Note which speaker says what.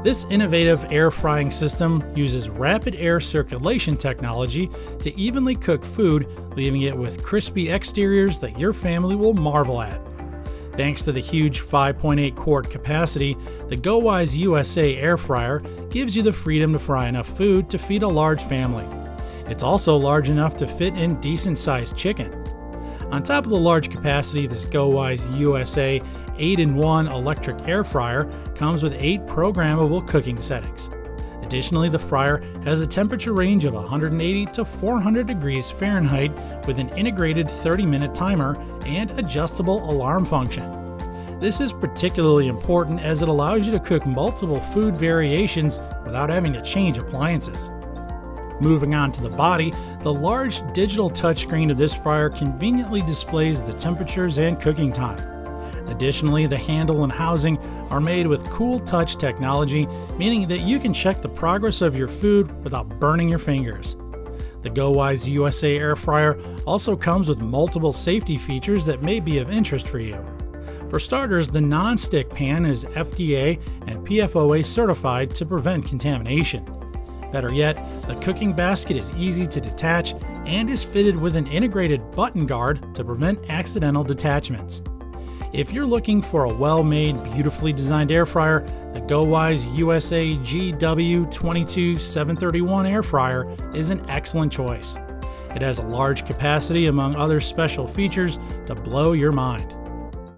Speaker 1: This innovative air frying system uses rapid air circulation technology to evenly cook food, leaving it with crispy exteriors that your family will marvel at. Thanks to the huge 5.8 quart capacity, the GoWISE USA air fryer gives you the freedom to fry enough food to feed a large family. It's also large enough to fit in decent-sized chicken. On top of the large capacity, this GoWISE USA 8-in-1 electric air fryer comes with 8 programmable cooking settings. Additionally, the fryer has a temperature range of 180 to 400 degrees Fahrenheit with an integrated 30-minute timer and adjustable alarm function. This is particularly important as it allows you to cook multiple food variations without having to change appliances. Moving on to the body, the large digital touchscreen of this fryer conveniently displays the temperatures and cooking time. Additionally, the handle and housing are made with Cool Touch technology, meaning that you can check the progress of your food without burning your fingers. The GoWISE USA air fryer also comes with multiple safety features that may be of interest for you. For starters, the non-stick pan is FDA and Pfoa certified to prevent contamination. Better yet, the cooking basket is easy to detach and is fitted with an integrated button guard to prevent accidental detachments. If you're looking for a well-made, beautifully designed air fryer, the GoWISE USA GW22731 air fryer is an excellent choice. It has a large capacity among other special features to blow your mind.